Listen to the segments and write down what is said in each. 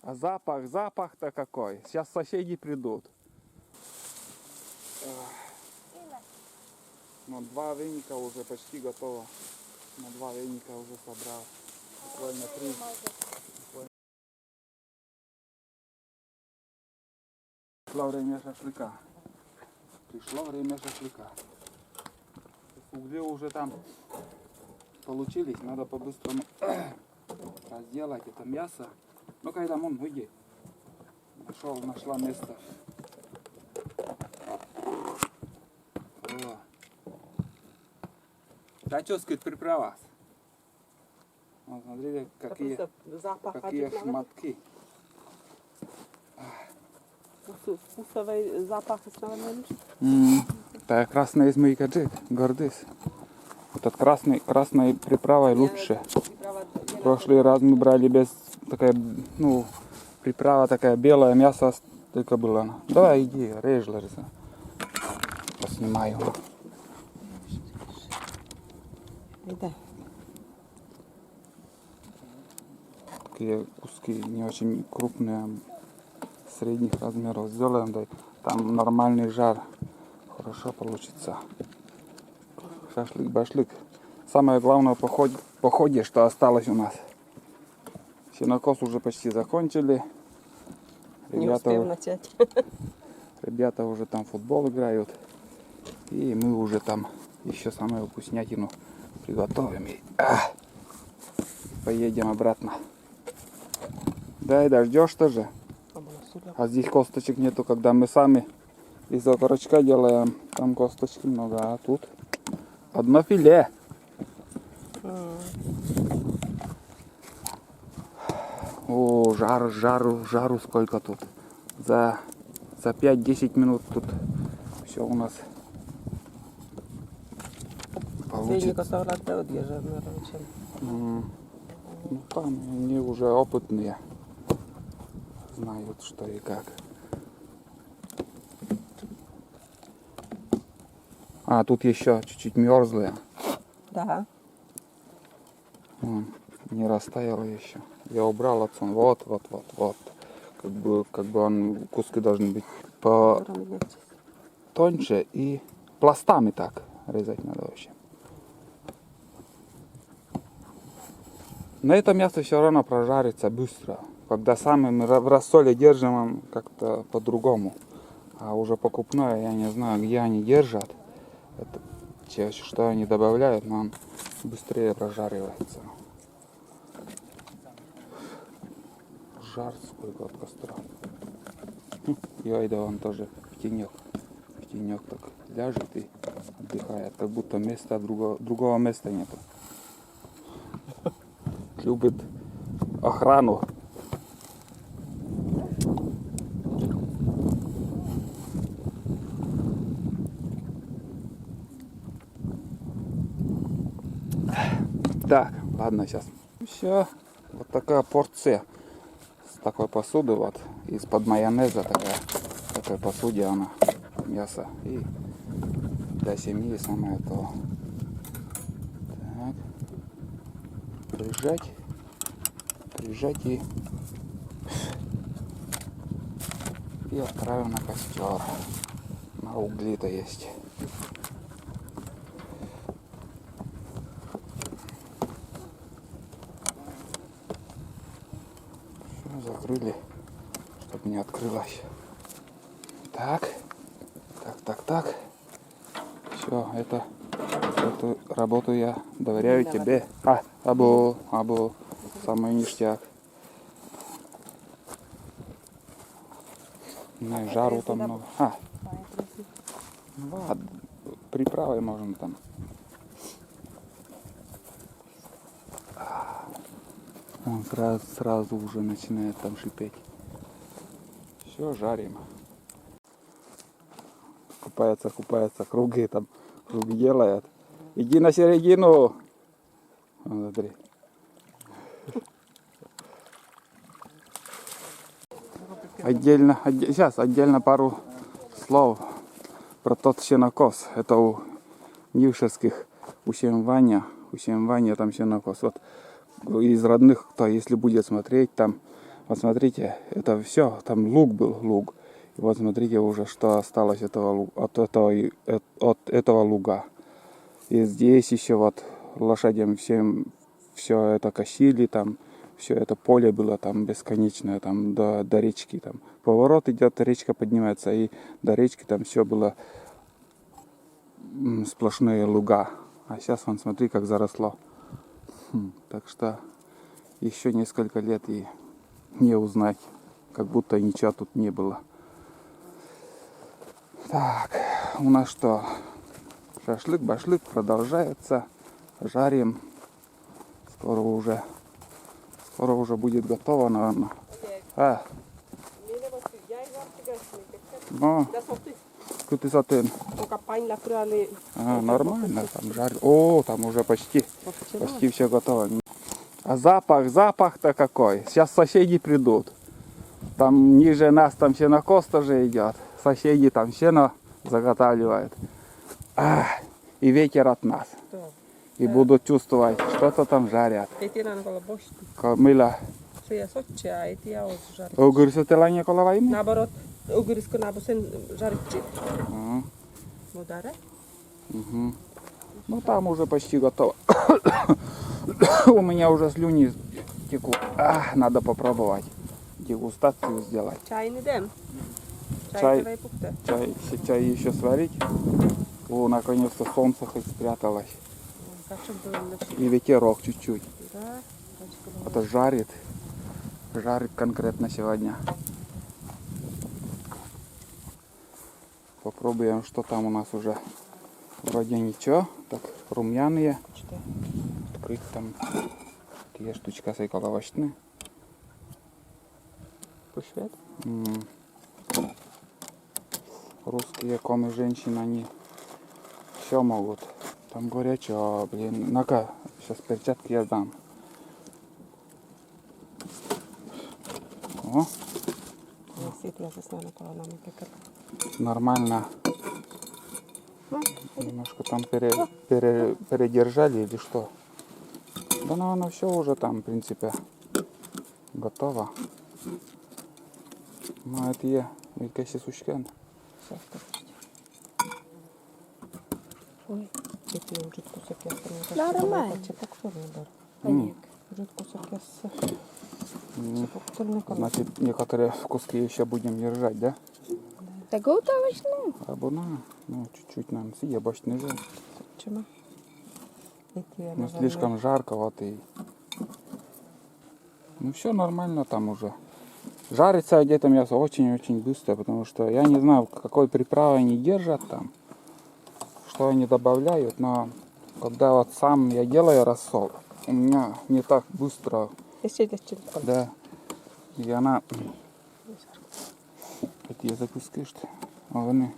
А запах-то какой. Сейчас соседи придут. Но 2 веника уже почти готово. На 2 веника уже собрал. Буквально 3. Пришло время шашлыка. Пришло время шашлыка. Угли уже там получились. Надо по-быстрому разделать это мясо. Ну, когда он уйди. Нашла место. О. Да что сказать, приправа. Вот, смотрите, какие шматки. Вкусовый запах основной. Это красная измейка-джик, гордыс. Этот красной приправой лучше. В прошлый раз мы брали без такая, ну, приправа такая белая, мясо только было. Давай иди, режь, Лариса. Поснимаю. Да. Такие куски не очень крупные, средних размеров сделаем, да, там нормальный жар, хорошо получится. Шашлык-башлык. Самое главное по ходе, что осталось у нас. Сенокос уже почти закончили. Не успел начать. Ребята уже там в футбол играют. И мы уже там еще самую вкуснятину приготовим. И поедем обратно. Да и дождешь-то же. А здесь косточек нету, когда мы сами из окорочка делаем. Там косточки много, а тут одно филе. О, жару сколько тут. За 5-10 минут тут все у нас получится. Ну там они уже опытные. Знают, что и как. А, тут еще чуть-чуть мерзлые. Да. Не растаяло еще. Я убрал отсон. Вот. Как бы он, куски должны быть тоньше и пластами так резать надо вообще. Но это мясо все равно прожарится быстро. Когда сами мы в рассоле держим, он как-то по-другому. А уже покупное, я не знаю, где они держат. Это, что они добавляют, но он быстрее прожаривается. Жар сколько от костра. И айда он тоже в тенек. В тенек так ляжет и отдыхает. Как будто другого места нету. Любит охрану. Так, ладно, сейчас. Все. Вот такая порция. С такой посуды, вот. Из-под майонеза в такой посуде она. Мясо. И для семьи самое то. Так. Прижать и отправим на костер. На угли-то есть. Все, закрыли, чтобы не открылось. Так. Все, эту работу я доверяю тебе. Абу, самый ништяк. Ну и жару там много. Ну ладно, приправы можно там. Он сразу уже начинает там шипеть. Все, жарим. Купается, круги делает. Иди на середину. Смотри. Отдельно пару слов про тот сенокос. Это у нившерских усемвания там сенокос. Вот из родных, кто если будет смотреть, там Вот смотрите, это все, там луг был, луг. И вот смотрите уже, что осталось от этого луга. И здесь еще вот лошадям всем все это косили, там все это поле было там бесконечное, там до речки. Там поворот идет, речка поднимается, и до речки там все было сплошные луга. А сейчас вон смотри, как заросло. Так что еще несколько лет и не узнать, как будто ничего тут не было. Так, у нас что? Шашлык-башлык продолжается. Жарим. Скоро уже будет готово, наверное. Ну, ты сатын. Нормально, там жарим. О, там уже почти все готово. А запах-то какой. Сейчас соседи придут. Там ниже нас там сенокос тоже идет. Соседи там сено заготавливают. И ветер от нас. И будут чувствовать, что-то там жарят. Millä? Ugurisotella коловаим? Наоборот, угориску надо sen жарить. Угу. Ну там уже почти готово. У меня уже слюни текут. Надо попробовать дегустацию сделать. Чай не дем. Чай еще сварить. О, наконец-то солнце хоть спряталось. И ветерок чуть-чуть. Это жарит. Жарит конкретно сегодня. Попробуем, что там у нас уже. Вроде ничего. Так, румяные. Открыть там. Такие штучка сайкаловочные. Пошвед. Русские комы женщины, они все могут. Там горячо, блин. Ну-ка, сейчас перчатки я дам. О. Нормально. Немножко там передержали или что? Да, наверное, все уже там, в принципе, готово. Ну, это я. Vilka сушкен. Ой, эти уже кусок ясно. Нормально. Значит, некоторые куски еще будем держать, да? Да готовочно. Абуна, ну, чуть-чуть нам съебать нельзя. Почему? Ну, слишком жарко, вот и... Ну, все нормально там уже. Жарится где-то мясо очень-очень быстро, потому что я не знаю, какой приправы они держат там, что они добавляют, но когда вот сам я делаю рассол, у меня не так быстро, да, и она, эти записки, что они,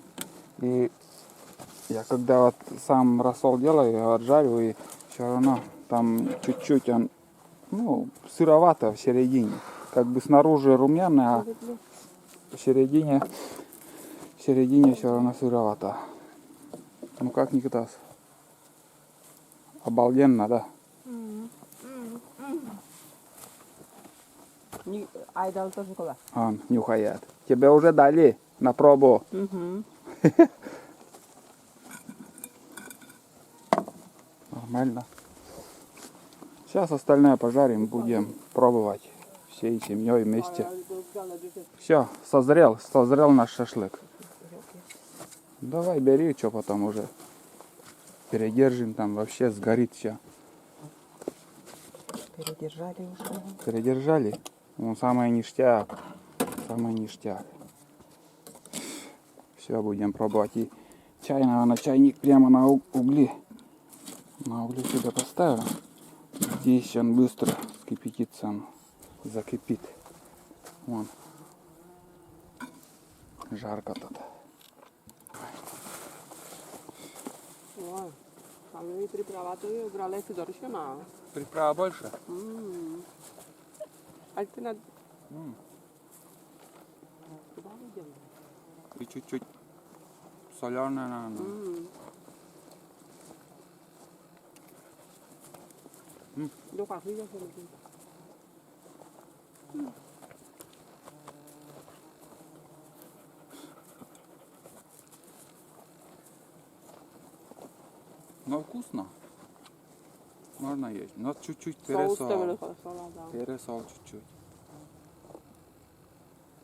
и я когда вот сам рассол делаю, я отжарю, и все равно там чуть-чуть он, ну, сыровато в середине. Как бы снаружи румяный, а в середине все равно сыровато. Ну как, Никитас? Обалденно, да? Айдал тоже кола. Он нюхает. Тебе уже дали на пробу. Нормально. Сейчас остальное пожарим, будем пробовать. Всей семьей вместе. Все, созрел наш шашлык. Давай бери, что потом уже передержим, там вообще сгорит все. Передержали уже. Передержали? Ну, самое ништяк. Самый ништяк. Все, будем пробовать. И чай, наверное, чайник прямо на угле. На угле сюда поставим. Здесь он быстро скипятится. Закипит. Вон. Жарко тут. Ой, а мы приправа-то убрали фидорщина. Приправа больше? Альтернат. И чуть-чуть соленая, наверное. Но вкусно. Можно есть. Но чуть-чуть Соус пересол. ставили сола, да. Пересол чуть-чуть.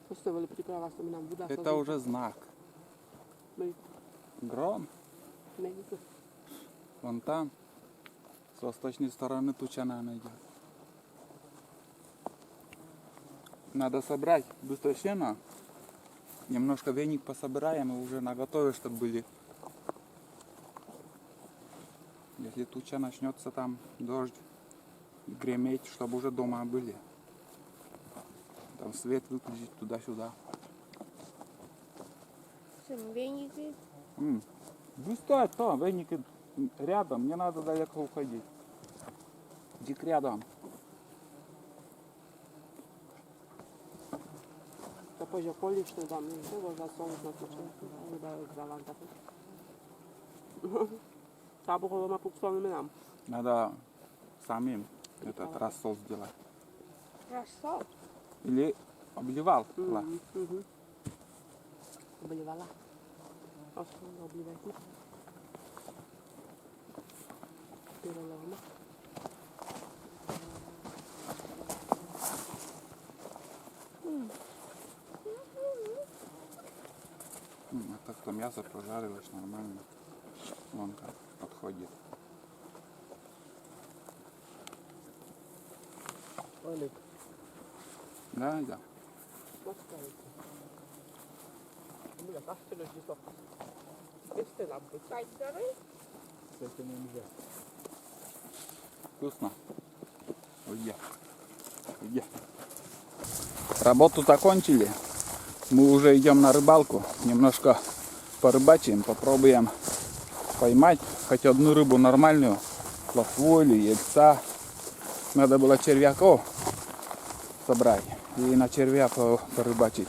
Поставили приправа, что нам вода. Это уже знак. Гром. Вон там. С восточной стороны туча идет. Надо собрать быстро сено. Немножко веник пособираем и уже наготове, чтобы были. Если туча начнется там дождь греметь, чтобы уже дома были. Там свет выключить туда-сюда. Веники. Быстро, то, веники рядом, мне надо далеко уходить. Дик рядом. Позже полишь, что там, не знаю, за соус на случай. Выдаю экзалант. Сабухова мы пуксовыми нам. Надо самим этот рассол сделать. Рассол. Или обливал. Обливала. Основно обливайте. Перелома. А так то мясо прожарилось нормально. Вон как подходит. Олег. Да, да. Millä kastelusi soppa? Pestelampu. Сайдеры. Вкусно. Уйди. Уйди. Работу закончили. Мы уже идем на рыбалку. Немножко порыбачим, попробуем поймать хоть одну рыбу нормальную. Плотву или яйца. Надо было червяков собрать и на червя порыбачить.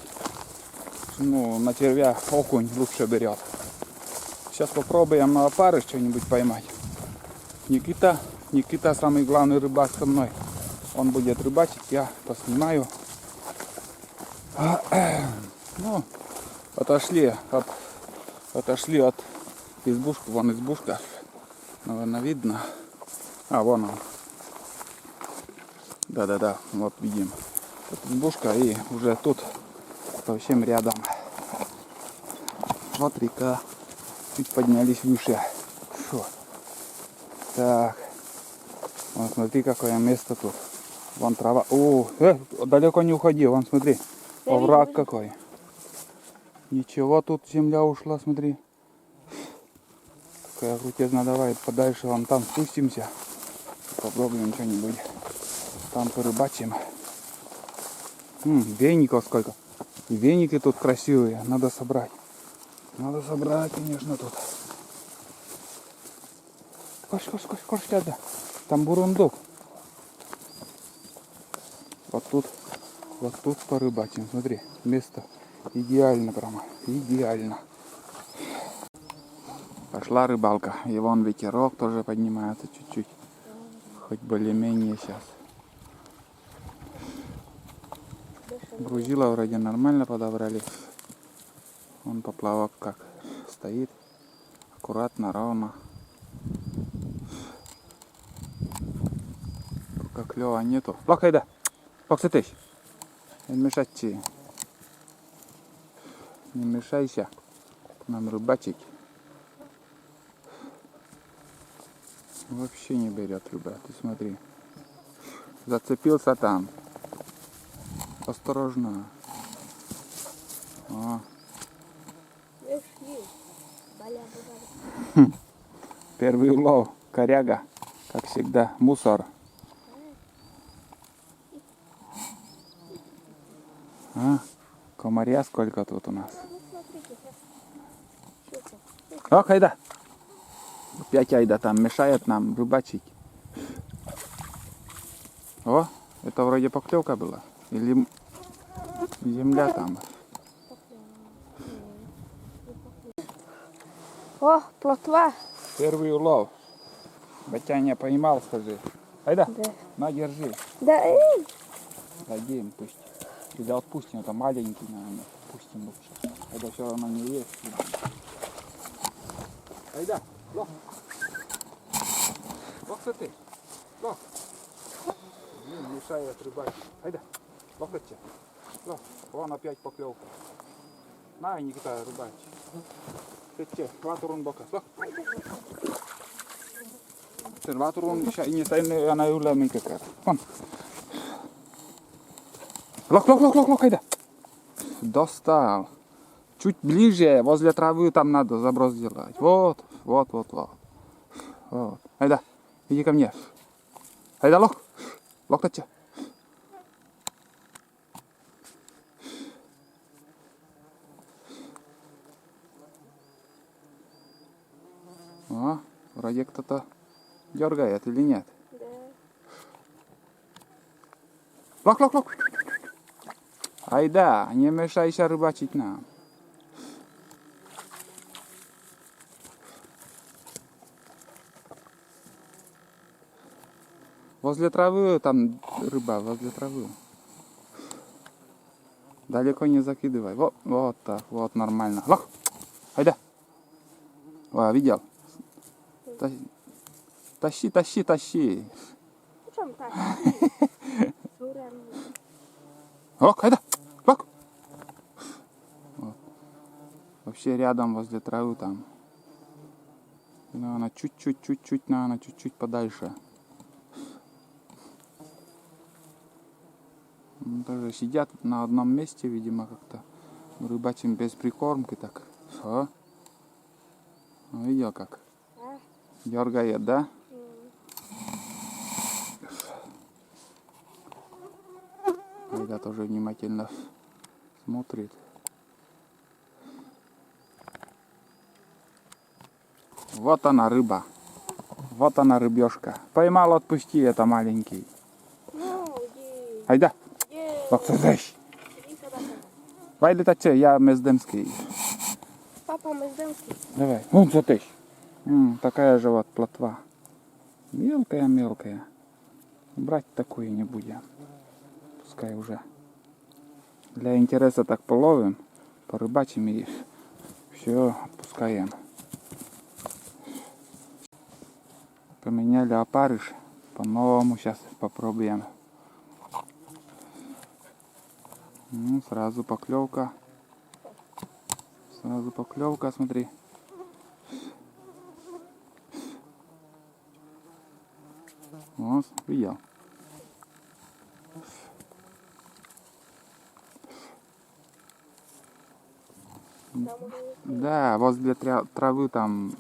Ну, на червя окунь лучше берет. Сейчас попробуем на опары что-нибудь поймать. Никита самый главный рыбак со мной. Он будет рыбачить, я поснимаю. Ну, отошли от избушки. Вон избушка. Наверное, видно. А, вон он. Да, вот видим. Тут избушка и уже тут совсем рядом. Вот река. Чуть поднялись выше. Фу. Так. Вон смотри, какое место тут. Вон трава. О, далеко не уходи. Вон смотри. Овраг какой. Ничего, тут земля ушла, смотри. Какая крутизна, давай подальше, вон там спустимся. Попробуем что-нибудь. Там порыбачим. Веников сколько. И веники тут красивые. Надо собрать. Надо собрать, конечно, тут. Кош, да. Там бурундук. Вот тут порыбачим. Смотри, место идеально прямо. Идеально. Пошла рыбалка. И вон ветерок тоже поднимается чуть-чуть. Хоть более-менее сейчас. Грузила вроде нормально подобрали. Вон поплавок как стоит. Аккуратно, ровно. Только клёва нету. Плохо, Поксатыш. Не мешайте. Не мешайся нам рыбачить. Вообще не берет рыба. Ты смотри. Зацепился там. Осторожно. О. Первый улов. Коряга. Как всегда. Мусор. Комарья сколько тут у нас. Ох, Айда. Опять Айда там мешает нам рыбачить. О, это вроде поклевка была. Или земля там. О, плотва. Первый улов. Батяня поймал, скажи. Айда, Да. на, держи. Да, Дадим, пусть. Или отпустим, это маленький, наверное. Пустим лучше. Это все равно не есть. Айда, лох. ты. Лох. Блин, мешает рыбачить. Айда. Локоть. Лох. Вон опять поклевка. На, Никита, рыбачь. Ты ваturun bokas. Lох. Sen vaaturun ini sain aina yllä minkä kerran. On. Лох, айда. Достал. Чуть ближе, возле травы там надо заброс делать. Вот. Айда, иди ко мне. Айда, лох. Локоть. О, вроде кто-то дергает или нет. Да. Лох. Айда, не мешайся рыбачить нам. Возле травы там рыба, возле травы. Далеко не закидывай. Вот так, вот нормально. Лох, айда. О, видел? Тащи. O czym tak? Surem. Лох, айда. Лох. Вот. Вообще рядом возле травы там. Но она чуть-чуть подальше. Тоже сидят на одном месте, видимо, как-то рыбачим без прикормки так. О. Видел как? А? Дергает, да? Айда тоже внимательно смотрит. Вот она рыба. Вот она рыбешка. Поймал, отпусти, это маленький. No, gdzie? Айда. Gdzie? Лох, слышь. I собака. Vai летать, я Мездемский. Papa Mezdemski. Давай. Вон затыщ. Такая же вот плотва. Мелкая. Брать такую не будем. Пускай уже. Для интереса так половим, порыбачим и все, отпускаем. Поменяли опарыш. По-новому сейчас попробуем. Сразу поклевка. Смотри. Вот, видел. Да, возле травы там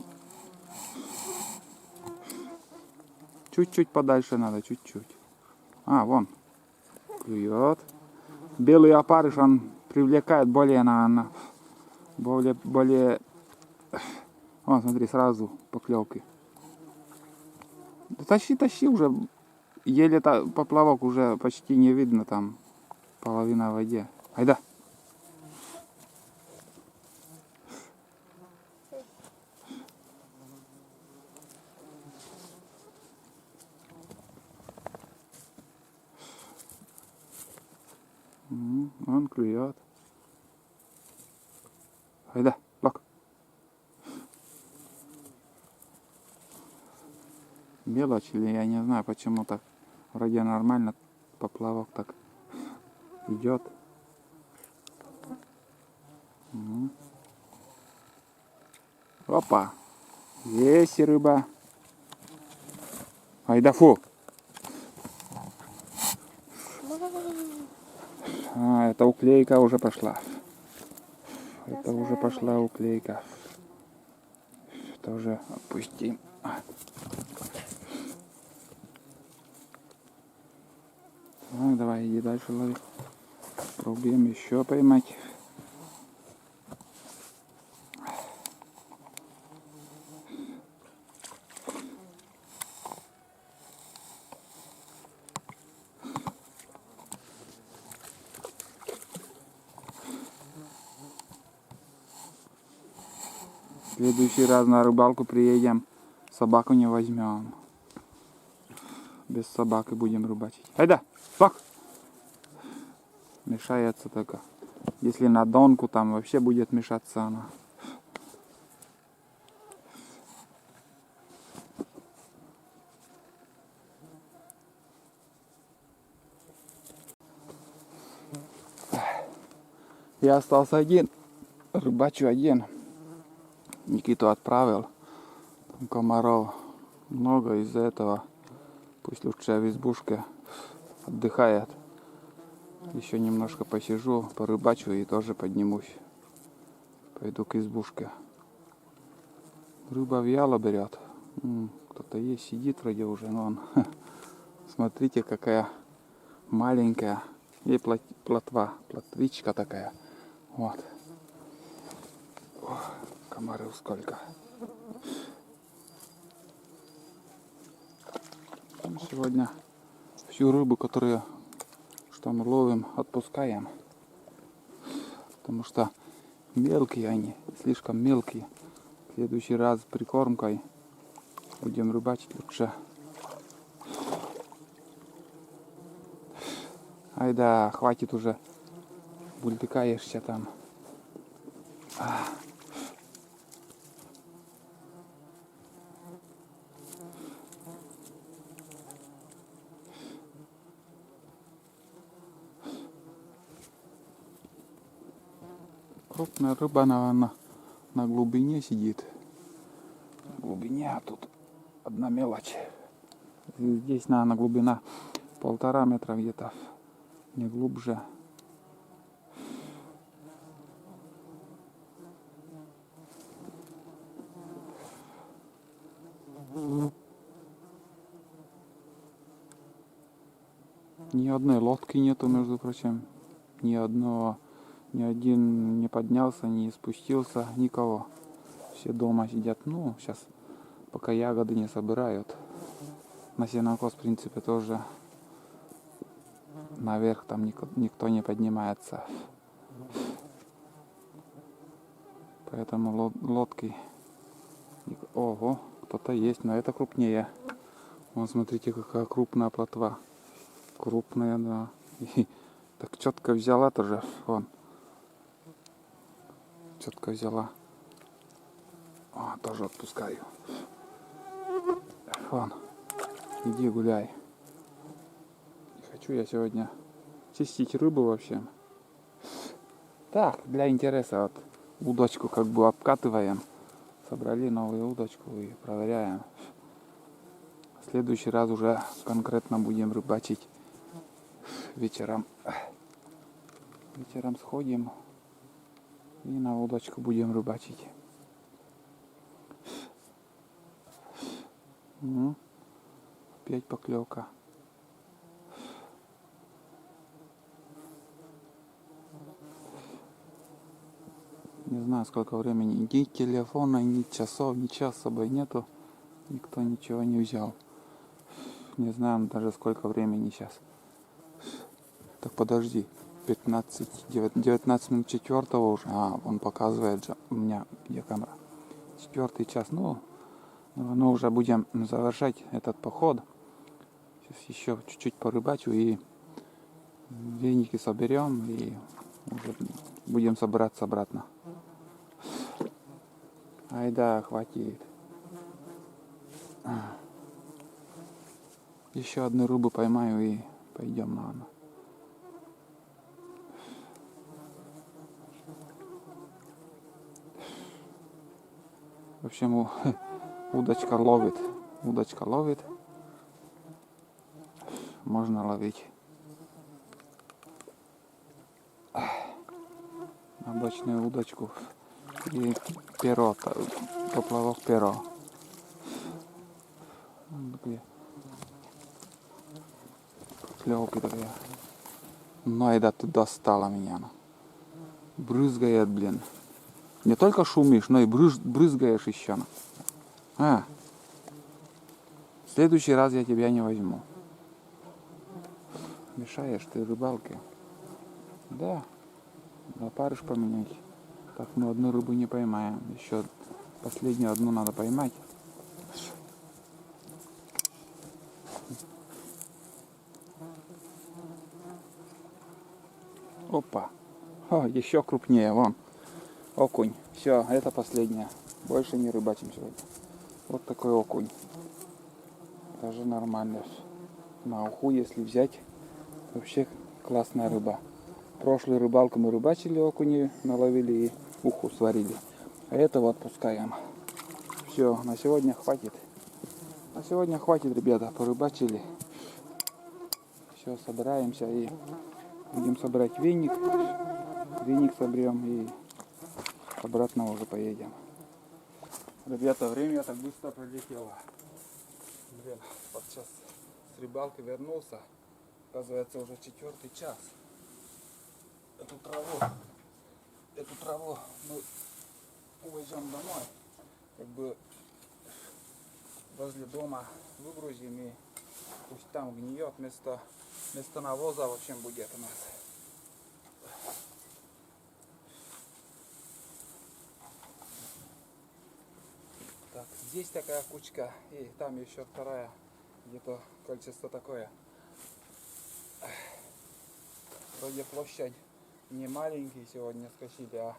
чуть-чуть подальше надо, чуть-чуть. А, вон, клюет. Белый опарыш, он привлекает более более. Вон, смотри, сразу поклевки. Да тащи уже. Еле поплавок уже почти не видно, там половина в воде. Айда. Он клюет. Айда, лок. Мелочь или я не знаю, почему так. Вроде нормально поплавок так идет. Опа. Есть рыба. Айда, фу. Это уклейка уже пошла. Это уже пошла уклейка. Тоже опустим. Так, давай, иди дальше лови. Пробуем еще поймать. В следующий раз на рыбалку приедем, собаку не возьмем. Без собаки будем рыбачить. Айда, фак! Мешается только. Если на донку, там вообще будет мешаться она. Я остался один. Рыбачу один. Никиту отправил. Там комаров много из-за этого. Пусть лучше в избушке отдыхает. Еще немножко посижу, порыбачу и тоже поднимусь. Пойду к избушке. Рыба вяло берет. Кто-то есть, сидит вроде уже, но он... Смотрите, какая маленькая. И плотва, плотвичка такая. Вот. Ох, комаров сколько. Сегодня всю рыбу, которую что мы ловим, отпускаем. Потому что мелкие они, слишком мелкие. В следующий раз прикормкой будем рыбачить лучше. Ай да, хватит уже. Бултыкаешься там. Крупная рыба, наверное, на глубине сидит. На глубине, а тут одна мелочь. Здесь, наверное, глубина 1,5 метра где-то. Не глубже. Ни одной лодки нету, между прочим. Ни один не поднялся, не спустился, никого. Все дома сидят. Ну, сейчас пока ягоды не собирают. На сенокос, в принципе, тоже наверх там никто не поднимается. Поэтому лодки... Ого, кто-то есть, но это крупнее. Вон, смотрите, какая крупная плотва. Крупная, да. И так четко взяла тоже. Вон. Четко взяла. О, тоже отпускаю. Вон. Иди гуляй. Не хочу я сегодня чистить рыбу вообще. Так, для интереса вот удочку как бы обкатываем. Собрали новую удочку и проверяем. В следующий раз уже конкретно будем рыбачить вечером. Вечером сходим и на удочку будем рыбачить. Опять поклевка. Не знаю, сколько времени. Ни телефона, ни часов, ничего с собой нету. Никто ничего не взял. Не знаю даже, сколько времени сейчас. Так, подожди. 19 минут 4 уже. А, он показывает же. У меня где камера? 4 час. Ну, уже будем завершать этот поход. Сейчас еще чуть-чуть порыбачу и веники соберем и уже будем собираться обратно. Ай да, хватит. Еще одну рыбу поймаю и пойдем, наверное. В общем, удочка ловит. Удочка ловит. Можно ловить. Обычную удочку и перо, поплавок перо. Клевки такие. Ну, это ты достала меня. Брызгает, блин. Не только шумишь, но и брызгаешь еще. В следующий раз я тебя не возьму. Мешаешь ты рыбалке. Да. Опарыш поменять. Так мы одну рыбу не поймаем. Еще последнюю одну надо поймать. Опа. О, еще крупнее. Вон. Окунь. Все, это последняя. Больше не рыбачим сегодня. Вот такой окунь. Даже нормально. На уху, если взять, вообще классная рыба. Прошлую рыбалку мы рыбачили, окуни наловили и уху сварили. А этого отпускаем. Все, на сегодня хватит. На сегодня хватит, ребята, порыбачили. Все, собираемся и будем собирать веник. Веник соберем и обратно уже поедем. Ребята, время так быстро пролетело. Блин, вот сейчас с рыбалки вернулся. Оказывается, уже 4-й час. Эту траву мы увезем домой. Как бы возле дома выгрузим и пусть там гниет, вместо навоза в общем будет у нас. Так, здесь такая кучка и там еще вторая, где-то количество такое. Вроде площадь не маленький сегодня скосили, а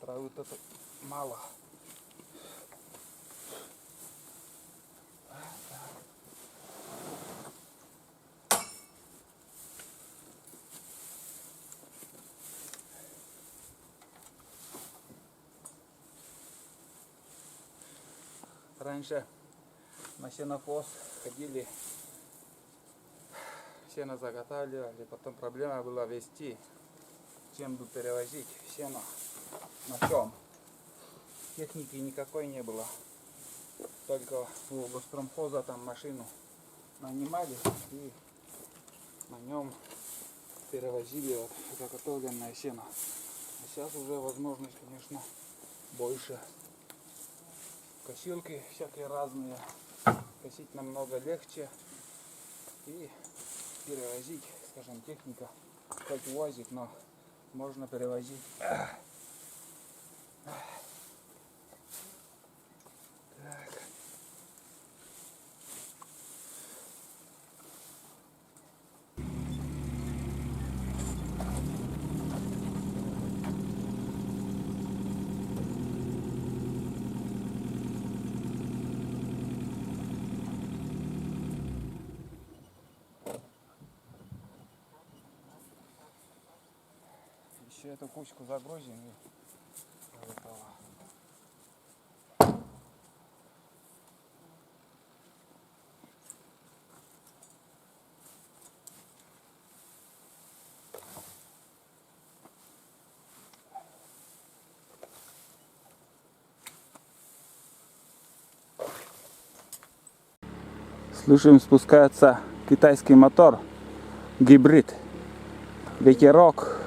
травы тут мало. Раньше на сенокос ходили, сено заготавливали, потом проблема была везти, чем бы перевозить сено, на чем. Техники никакой не было, только у Гостромхоза там машину нанимали и на нем перевозили вот заготовленное сено. А сейчас уже возможность, конечно, больше. Косилки всякие разные, косить намного легче и перевозить, скажем, техника хоть УАЗик, но можно перевозить. Так. Еще эту кучку загрузим и готово. Слышим, спускается китайский мотор, гибрид, ветерок,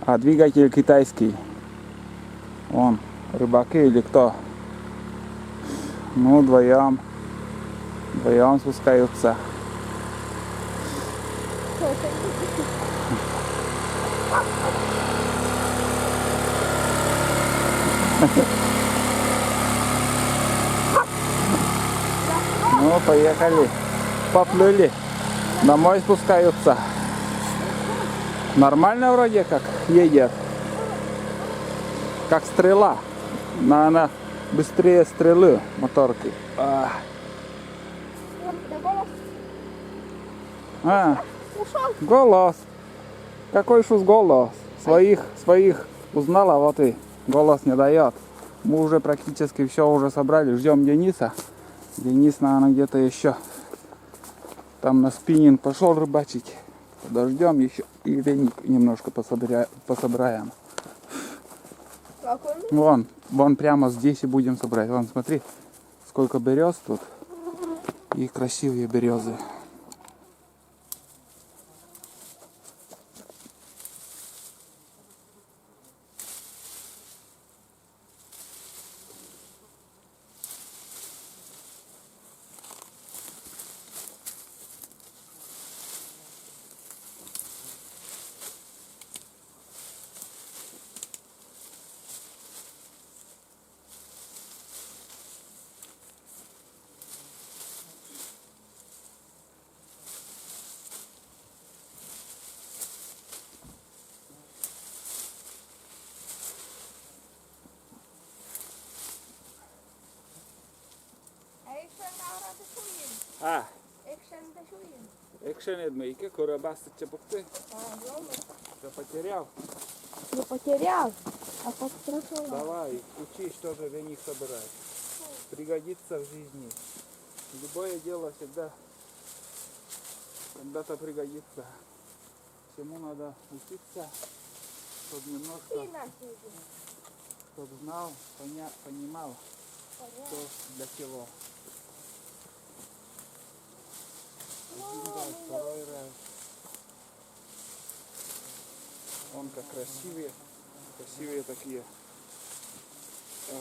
а двигатель китайский. Вон, рыбаки или кто? Ну, вдвоем спускаются. Ну, поехали. Поплыли. Домой спускаются. Нормально вроде как едет. Как стрела. Но она быстрее стрелы моторки. Голос. Какой шус голос? Своих узнала, вот и голос не дает. Мы уже практически все уже собрали. Ждем Дениса. Денис, наверное, где-то еще там на спиннинг пошел рыбачить. Подождем еще и веник немножко пособираем. Вон прямо здесь и будем собрать. Вон, смотри, сколько берез тут. И красивые березы. Action edme ike kora bastı çabuktu. Все потерял? Не потерял, а подстраховал. Давай, учись тоже веник собирать. Пригодится в жизни. Любое дело всегда когда-то пригодится. Всему надо учиться, чтобы немножко, И на себе. чтобы знал, понимал, что для чего. Один раз, второй раз. Он как красивые, красивые такие. И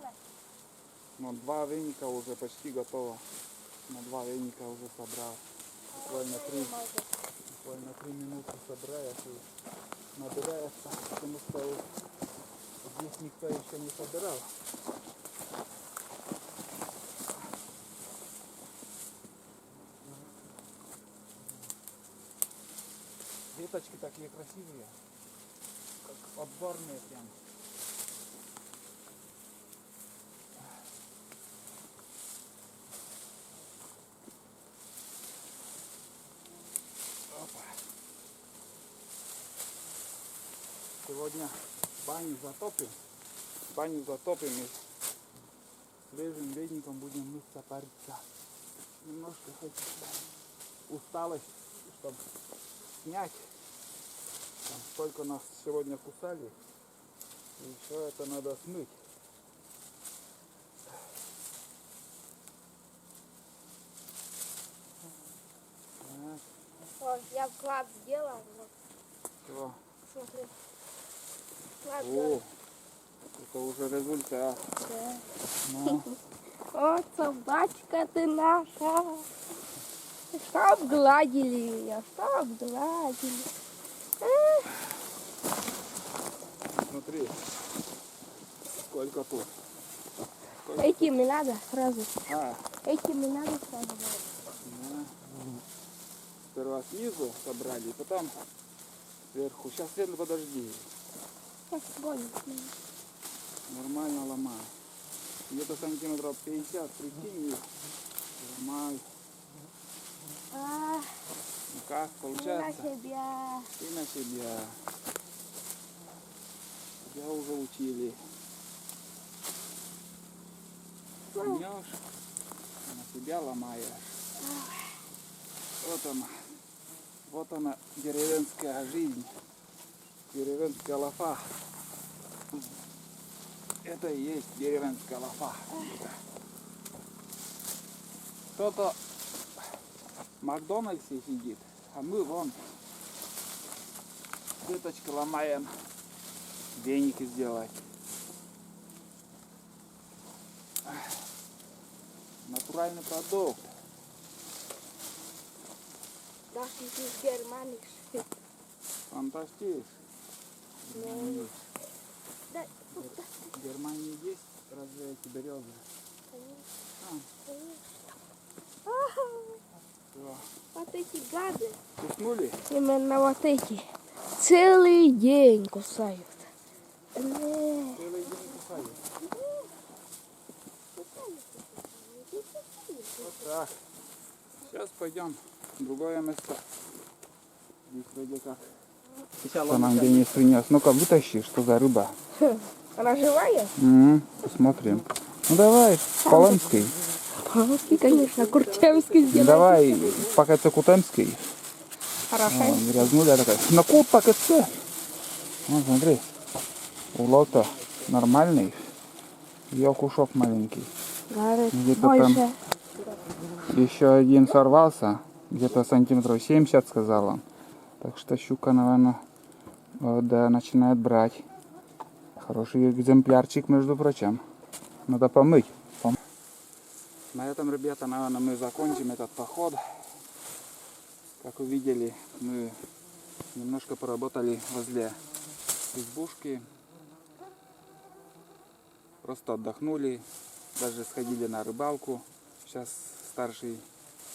на Но 2 веника уже почти готово. На 2 веника уже собрал. Буквально 3 минуты собираешь и набираешься, потому что здесь никто еще не собирал. Веточки такие красивые, как отборные прям. Опа. Сегодня баню затопим. И свежим веником будем мыться, париться. Немножко хочется усталость, чтобы снять. Там столько нас сегодня кусали. И еще это надо смыть. Так, О, я вклад сделал. Вот, всё. смотри. Вклад О, это уже результат. Да. Ну, О, собачка ты наша. Что обгладили ее, что обгладили. смотри, сколько тут. Этим не надо сразу. А, Этим не надо сразу. да. Сперва снизу собрали, потом сверху. Сейчас, Свет, подожди. Нормально ломаю. Где-то сантиметров 50, прикинь, их ломаю. А, Ну как, на получается? себя. И на себя. Тебя уже учили. Поймешь, на себя ломаешь. Вот она, деревенская жизнь, деревенская лафа. Это и есть деревенская лафа. Кто-то в Макдональдсе сидит, а мы вон веточки ломаем, веники сделать. Натуральный продукт. Das ist germanisch. Фантастиш. Ну, да, В Германии есть разве эти березы? Всё. вот эти гады, Куснули? именно вот эти, целый день кусают. Целый день кусали. Вот так. Сейчас пойдем в другое место. Здесь вроде как. Что нам Денис принес? Ну-ка, вытащи, что за рыба. Она живая? Посмотрим. Ну давай, Полонский. Полонский, конечно, Куртемский сделать. Давай, пока це Кутемский. Хорошо. Грязнуля такая. На кут пока це. Вот, смотри. Улов-то нормальный. И окушок маленький. Говорит, Где-то там больше. еще один сорвался. Где-то сантиметров 70, сказал он. Так что щука, наверное, да, начинает брать. Хороший экземплярчик, между прочим. Надо помыть. На этом, ребята, наверное, мы закончим этот поход. Как вы видели, мы немножко поработали возле избушки. Просто отдохнули. Даже сходили на рыбалку. Сейчас старший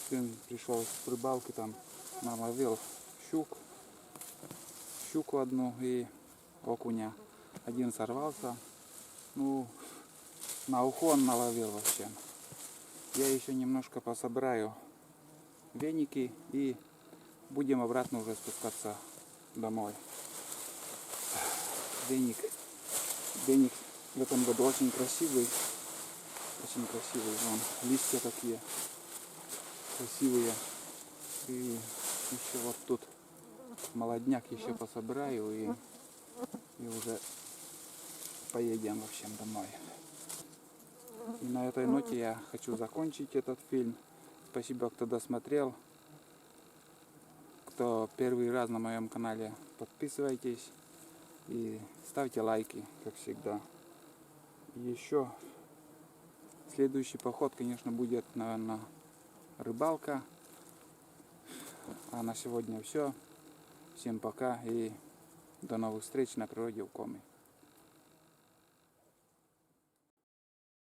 сын пришел с рыбалки, там наловил щуку одну и окуня. Один сорвался. Ну, на ухо он наловил вообще. Я еще немножко пособираю веники и будем обратно уже спускаться домой. Денег в этом году очень красивый. Очень красивый. Вон, листья такие красивые. И еще вот тут молодняк еще пособираю и уже поедем в общем домой. И на этой ноте я хочу закончить этот фильм. Спасибо, кто досмотрел. Кто первый раз на моем канале, подписывайтесь и ставьте лайки, как всегда. И еще следующий поход, конечно, будет, наверное, рыбалка. А на сегодня все. Всем пока и до новых встреч на природе у Комы.